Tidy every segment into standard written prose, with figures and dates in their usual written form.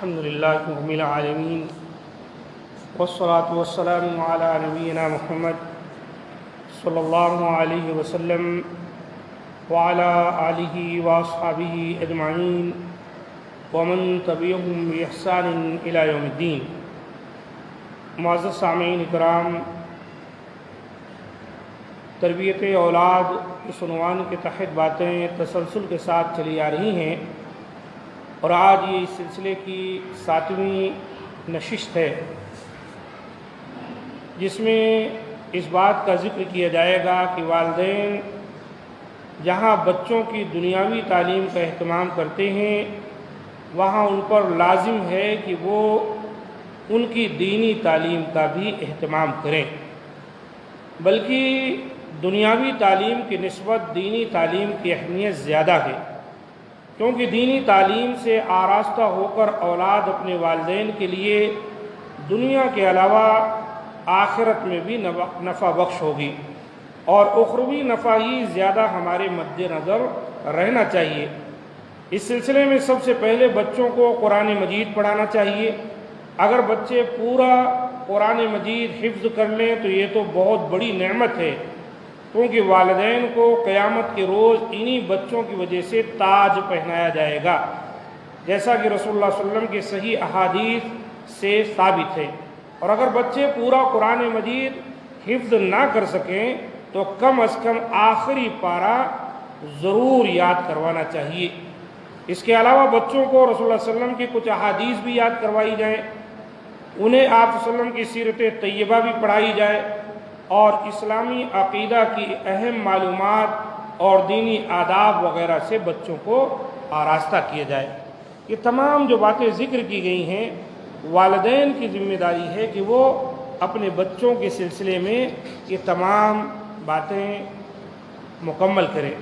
الحمد لله رب العالمين والصلاة والسلام على نبينا محمد صلى الله عليه وسلم وعلى آله وأصحابه أجمعين ومن تبعهم بإحسان إلى يوم الدين۔ معزز سامعین اکرام، تربیت اولاد اس عنوان کے تحت باتیں تسلسل کے ساتھ چلی آ رہی ہیں، اور آج یہ اس سلسلے کی 7ویں نشست ہے، جس میں اس بات کا ذکر کیا جائے گا کہ والدین جہاں بچوں کی دنیاوی تعلیم کا اہتمام کرتے ہیں، وہاں ان پر لازم ہے کہ وہ ان کی دینی تعلیم کا بھی اہتمام کریں، بلکہ دنیاوی تعلیم کی نسبت دینی تعلیم کی اہمیت زیادہ ہے، کیونکہ دینی تعلیم سے آراستہ ہو کر اولاد اپنے والدین کے لیے دنیا کے علاوہ آخرت میں بھی نفع بخش ہوگی، اور اخروی نفع ہی زیادہ ہمارے مد نظر رہنا چاہیے۔ اس سلسلے میں سب سے پہلے بچوں کو قرآن مجید پڑھانا چاہیے۔ اگر بچے پورا قرآن مجید حفظ کر لیں تو یہ تو بہت بڑی نعمت ہے، کیونکہ والدین کو قیامت کے روز انہی بچوں کی وجہ سے تاج پہنایا جائے گا، جیسا کہ رسول اللہ صلی اللہ علیہ وسلم کے صحیح احادیث سے ثابت ہے۔ اور اگر بچے پورا قرآن مجید حفظ نہ کر سکیں تو کم از کم آخری پارہ ضرور یاد کروانا چاہیے۔ اس کے علاوہ بچوں کو رسول اللہ صلی اللہ علیہ وسلم کی کچھ احادیث بھی یاد کروائی جائیں، انہیں آپ صلی اللہ علیہ وسلم کی سیرت طیبہ بھی پڑھائی جائے، اور اسلامی عقیدہ کی اہم معلومات اور دینی آداب وغیرہ سے بچوں کو آراستہ کیا جائے۔ یہ تمام جو باتیں ذکر کی گئی ہیں، والدین کی ذمہ داری ہے کہ وہ اپنے بچوں کے سلسلے میں یہ تمام باتیں مکمل کریں۔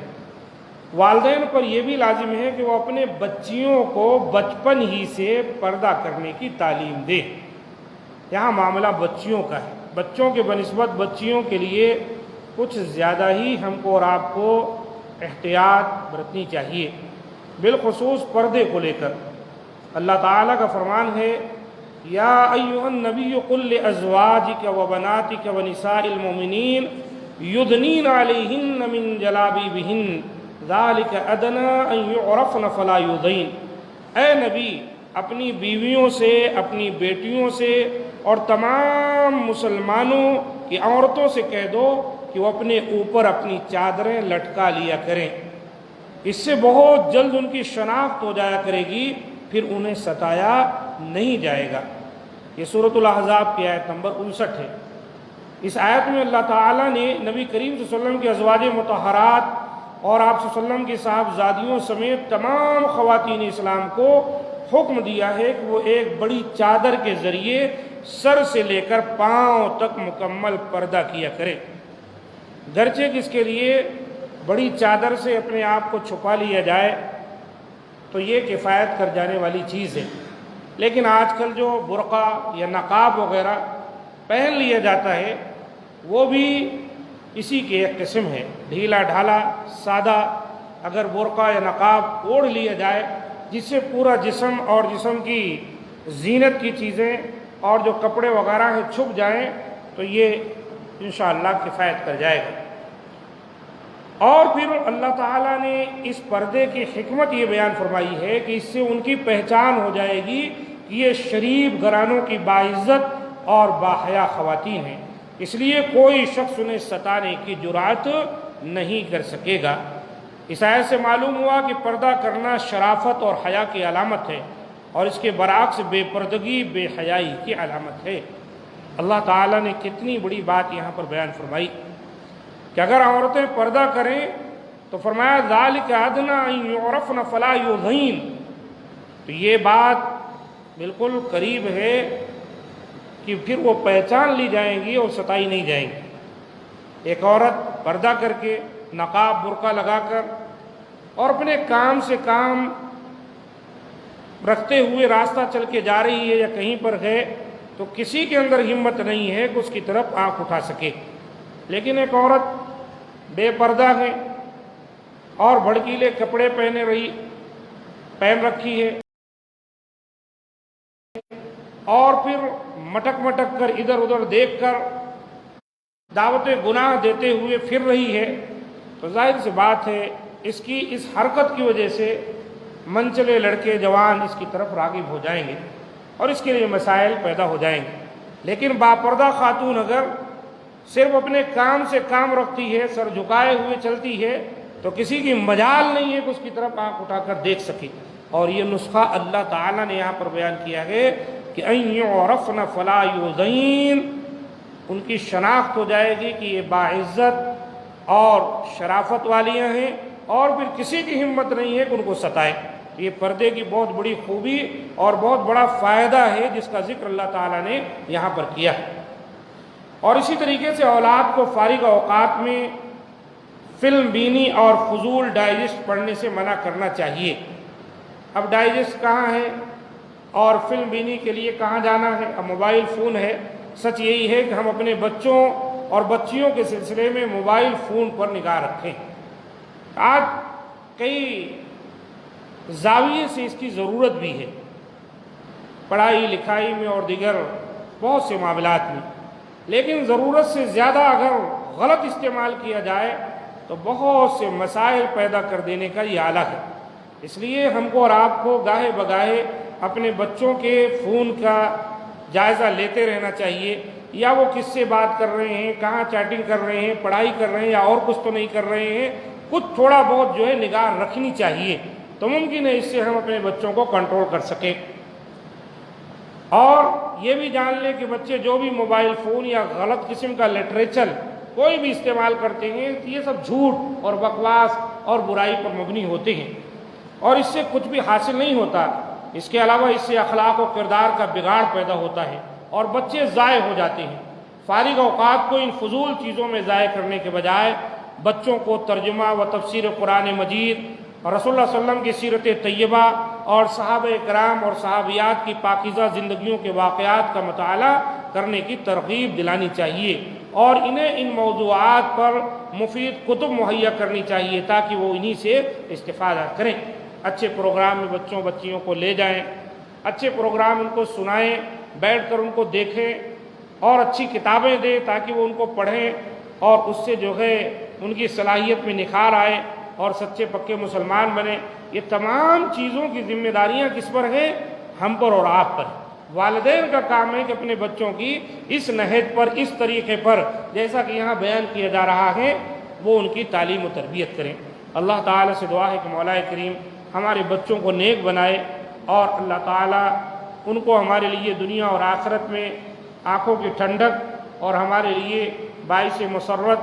والدین پر یہ بھی لازم ہے کہ وہ اپنے بچیوں کو بچپن ہی سے پردہ کرنے کی تعلیم دے۔ یہاں معاملہ بچیوں کا ہے، بچوں کے بنسبت بچیوں کے لیے کچھ زیادہ ہی ہم کو اور آپ کو احتیاط برتنی چاہیے، بالخصوص پردے کو لے کر۔ اللہ تعالیٰ کا فرمان ہے، یا ایھا النبی قل لازواجک وبناتک ونساء المؤمنین یدنین علیہن من جلابیبہن ذالک ادنی ان یعرفن فلا یؤذین۔ اے نبی، اپنی بیویوں سے، اپنی بیٹیوں سے اور تمام مسلمانوں کی عورتوں سے کہہ دو کہ وہ اپنے اوپر اپنی چادریں لٹکا لیا کریں، اس سے بہت جلد ان کی شناخت ہو جایا کرے گی، پھر انہیں ستایا نہیں جائے گا۔ یہ سورۃ الاحزاب کی آیت نمبر 59 ہے۔ اس آیت میں اللہ تعالیٰ نے نبی کریم صلی اللہ علیہ وسلم کی ازواج مطہرات اور آپ صلی اللہ علیہ وسلم کی صاحبزادیوں سمیت تمام خواتین اسلام کو حکم دیا ہے کہ وہ ایک بڑی چادر کے ذریعے سر سے لے کر پاؤں تک مکمل پردہ کیا کرے، گرچہ کہ اس کے لیے بڑی چادر سے اپنے آپ کو چھپا لیا جائے تو یہ کفایت کر جانے والی چیز ہے، لیکن آج کل جو برقع یا نقاب وغیرہ پہن لیا جاتا ہے وہ بھی اسی کی ایک قسم ہے، ڈھیلا ڈھالا سادہ اگر برقع یا نقاب اوڑھ لیا جائے جس سے پورا جسم اور جسم کی زینت کی چیزیں اور جو کپڑے وغیرہ ہیں چھپ جائیں تو یہ انشاءاللہ کفایت کر جائے گا۔ اور پھر اللہ تعالیٰ نے اس پردے کی حکمت یہ بیان فرمائی ہے کہ اس سے ان کی پہچان ہو جائے گی کہ یہ شریف گھرانوں کی باعزت اور باحیا خواتین ہیں، اس لیے کوئی شخص انہیں ستانے کی جرأت نہیں کر سکے گا۔ اس آیت سے معلوم ہوا کہ پردہ کرنا شرافت اور حیا کی علامت ہے، اور اس کے برعکس بے پردگی بے حیائی کی علامت ہے۔ اللہ تعالیٰ نے کتنی بڑی بات یہاں پر بیان فرمائی کہ اگر عورتیں پردہ کریں تو فرمایا ذالک ادنی ان یعرفن فلا یؤذین، تو یہ بات بالکل قریب ہے کہ پھر وہ پہچان لی جائیں گی اور ستائی نہیں جائیں گی۔ ایک عورت پردہ کر کے، نقاب برقع لگا کر اور اپنے کام سے کام رکھتے ہوئے راستہ چل کے جا رہی ہے یا کہیں پر ہے تو کسی کے اندر ہمت نہیں ہے کہ اس کی طرف آنکھ اٹھا سکے، لیکن ایک عورت بے پردہ ہے اور بھڑکیلے کپڑے پہن رکھی ہے، اور پھر مٹک مٹک کر ادھر ادھر دیکھ کر دعوت گناہ دیتے ہوئے پھر رہی ہے، تو ظاہر سی بات ہے اس کی اس حرکت کی وجہ سے منچلے لڑکے جوان اس کی طرف راغب ہو جائیں گے اور اس کے لیے مسائل پیدا ہو جائیں گے۔ لیکن باپردہ خاتون اگر صرف اپنے کام سے کام رکھتی ہے، سر جھکائے ہوئے چلتی ہے، تو کسی کی مجال نہیں ہے کہ اس کی طرف آنکھ اٹھا کر دیکھ سکے۔ اور یہ نسخہ اللہ تعالیٰ نے یہاں پر بیان کیا ہے کہ اَن یعرفن فلا یؤذین، ان کی شناخت ہو جائے گی کہ یہ باعزت اور شرافت والیاں ہیں، اور پھر کسی کی ہمت نہیں ہے کہ ان کو ستائے۔ یہ پردے کی بہت بڑی خوبی اور بہت بڑا فائدہ ہے جس کا ذکر اللہ تعالیٰ نے یہاں پر کیا ہے۔ اور اسی طریقے سے اولاد کو فارغ اوقات میں فلم بینی اور فضول ڈائجسٹ پڑھنے سے منع کرنا چاہیے۔ اب ڈائجسٹ کہاں ہے اور فلم بینی کے لیے کہاں جانا ہے؟ اب موبائل فون ہے۔ سچ یہی ہے کہ ہم اپنے بچوں اور بچیوں کے سلسلے میں موبائل فون پر نگاہ رکھیں۔ آج کئی زاویے سے اس کی ضرورت بھی ہے، پڑھائی لکھائی میں اور دیگر بہت سے معاملات میں، لیکن ضرورت سے زیادہ اگر غلط استعمال کیا جائے تو بہت سے مسائل پیدا کر دینے کا یہ آلہ ہے۔ اس لیے ہم کو اور آپ کو گاہے بگاہے اپنے بچوں کے فون کا جائزہ لیتے رہنا چاہیے، یا وہ کس سے بات کر رہے ہیں، کہاں چیٹنگ کر رہے ہیں، پڑھائی کر رہے ہیں یا اور کچھ تو نہیں کر رہے ہیں، کچھ تھوڑا بہت جو ہے نگاہ رکھنی چاہیے، تو ممکن ہے اس سے ہم اپنے بچوں کو کنٹرول کر سکیں۔ اور یہ بھی جان لیں کہ بچے جو بھی موبائل فون یا غلط قسم کا لٹریچر کوئی بھی استعمال کرتے ہیں، یہ سب جھوٹ اور بکواس اور برائی پر مبنی ہوتے ہیں، اور اس سے کچھ بھی حاصل نہیں ہوتا۔ اس کے علاوہ اس سے اخلاق و کردار کا بگاڑ پیدا ہوتا ہے اور بچے ضائع ہو جاتے ہیں۔ فارغ اوقات کو ان فضول چیزوں میں ضائع کرنے کے بجائے بچوں کو ترجمہ و تفسیر قرآن مجید اور رسول اللہ صلی اللہ علیہ وسلم کی سیرت طیبہ اور صحابہ کرام اور صحابیات کی پاکیزہ زندگیوں کے واقعات کا مطالعہ کرنے کی ترغیب دلانی چاہیے، اور انہیں ان موضوعات پر مفید کتب مہیا کرنی چاہیے تاکہ وہ انہی سے استفادہ کریں۔ اچھے پروگرام میں بچوں بچیوں کو لے جائیں، اچھے پروگرام ان کو سنائیں، بیٹھ کر ان کو دیکھیں، اور اچھی کتابیں دیں تاکہ وہ ان کو پڑھیں اور اس سے جو ہے ان کی صلاحیت میں نکھار آئے اور سچے پکے مسلمان بنیں۔ یہ تمام چیزوں کی ذمہ داریاں کس پر ہیں؟ ہم پر اور آپ پر۔ والدین کا کام ہے کہ اپنے بچوں کی اس نہج پر، اس طریقے پر جیسا کہ یہاں بیان کیا جا رہا ہے، وہ ان کی تعلیم و تربیت کریں۔ اللہ تعالیٰ سے دعا ہے کہ مولا کریم ہمارے بچوں کو نیک بنائے، اور اللہ تعالیٰ ان کو ہمارے لیے دنیا اور آخرت میں آنکھوں کی ٹھنڈک اور ہمارے لیے باعث مسرت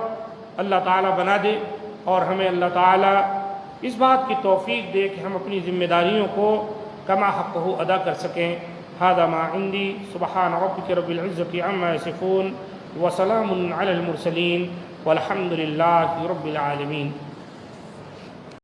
اللہ تعالیٰ بنا دے، اور ہمیں اللہ تعالیٰ اس بات کی توفیق دے کہ ہم اپنی ذمہ داریوں کو کما حق ہو ادا کر سکیں۔ ھذا ما عندی، سبحان ربک رب العزۃ عما یصفون، وسلام علی المرسلین، والحمد للہ رب العالمین۔